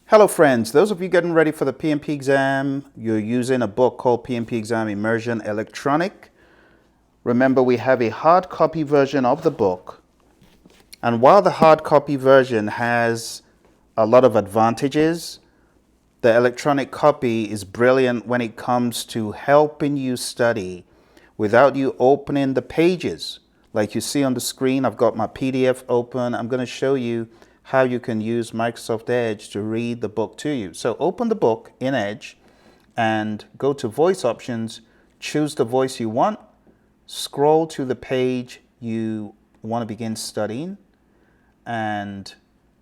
Hello friends, those of you getting ready for the PMP exam, you're using a book called PMP Exam Immersion Electronic. Remember, we have a hard copy version of the book, and while the hard copy version has a lot of advantages, the electronic copy is brilliant when it comes to helping you study without you opening the pages. Like you see on the screen, I've got my PDF open. I'm going to show you how you can use Microsoft Edge to read the book to you. So open the book in Edge and go to voice options, choose the voice you want, scroll to the page you want to begin studying, and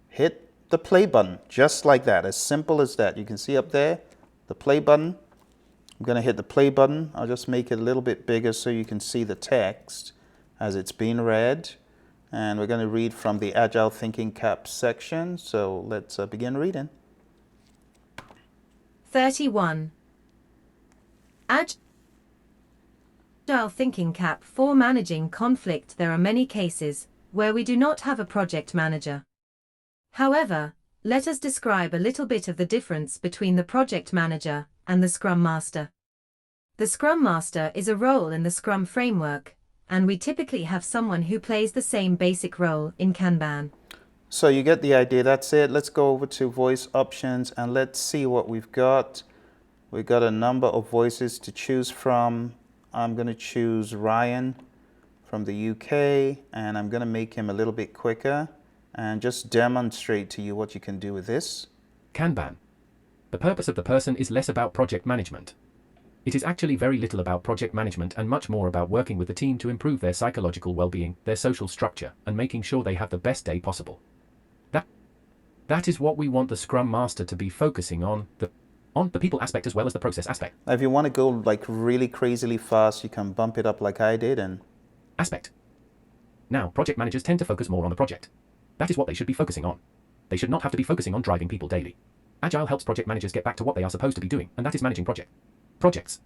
hit the play button, just like that, as simple as that. You can see up there, the play button. I'm going to hit the play button. I'll just make it a little bit bigger so you can see the text as it's being read. And we're going to read from the Agile Thinking Cap section. So let's begin reading. 31. Agile Thinking Cap. For managing conflict, there are many cases where we do not have a project manager. However, let us describe a little bit of the difference between the project manager and the Scrum Master. The Scrum Master is a role in the Scrum framework, and we typically have someone who plays the same basic role in Kanban. So you get the idea. That's it. Let's go over to voice options and let's see what we've got. We've got a number of voices to choose from. I'm going to choose Ryan from the UK, and I'm going to make him a little bit quicker and just demonstrate to you what you can do with this. Kanban. The purpose of the person is less about project management. It is actually very little about project management and much more about working with the team to improve their psychological well-being, their social structure, and making sure they have the best day possible. That is what we want the Scrum Master to be focusing on the people aspect as well as the process aspect. Now, if you want to go like really crazily fast, you can bump it up like I did and aspect. Now, project managers tend to focus more on the project. That is what they should be focusing on. They should not have to be focusing on driving people daily. Agile helps project managers get back to what they are supposed to be doing, and that is managing projects.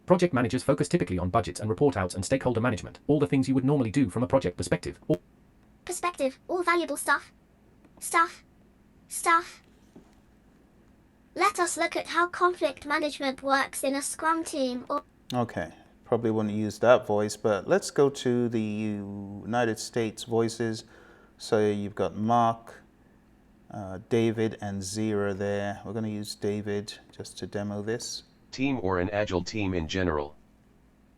Project managers focus typically on budgets and report outs and stakeholder management, all the things you would normally do from a project perspective. All valuable stuff. Let us look at how conflict management works in a Scrum team. Okay, probably wouldn't use that voice, but let's go to the United States voices. So you've got Mark, David, and Zira there. We're going to use David just to demo this. Team or an Agile team in general.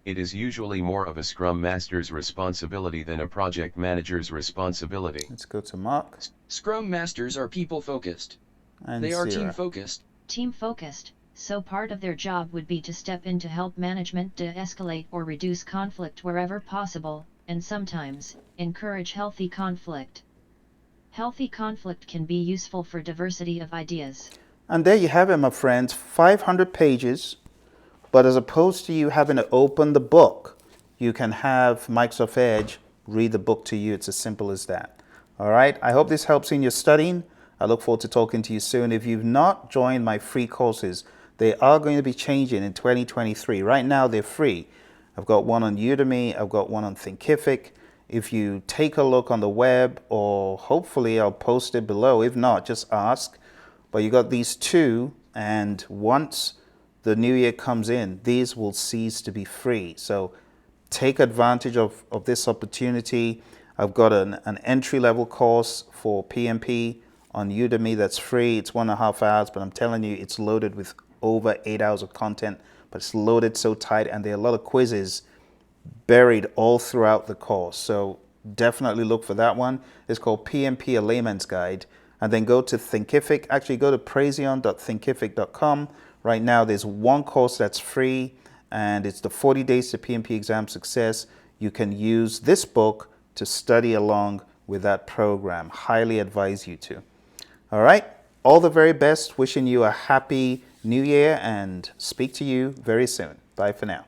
It is usually more of a Scrum Master's responsibility than a project manager's responsibility. Let's go to Mark. Scrum Masters are people-focused. And they are Zira. team-focused. Team-focused, so part of their job would be to step in to help management de-escalate or reduce conflict wherever possible, and sometimes, encourage healthy conflict. Healthy conflict can be useful for diversity of ideas. And there you have it, my friends, 500 pages. But as opposed to you having to open the book, you can have Microsoft Edge read the book to you. It's as simple as that. All right. I hope this helps in your studying. I look forward to talking to you soon. If you've not joined my free courses, they are going to be changing in 2023. Right now, they're free. I've got one on Udemy. I've got one on Thinkific. If you take a look on the web, or hopefully I'll post it below. If not, just ask. But you got these two, and once the new year comes in, these will cease to be free. So take advantage of this opportunity. I've got an entry-level course for PMP on Udemy that's free. It's 1.5 hours, but I'm telling you, it's loaded with over 8 hours of content, but it's loaded so tight, and there are a lot of quizzes buried all throughout the course. So definitely look for that one. It's called PMP, a Layman's Guide. And then go to Thinkific. Actually, go to Praizion.thinkific.com. Right now, there's one course that's free, and it's the 40 Days to PMP Exam Success. You can use this book to study along with that program. Highly advise you to. All right. All the very best. Wishing you a happy new year, and speak to you very soon. Bye for now.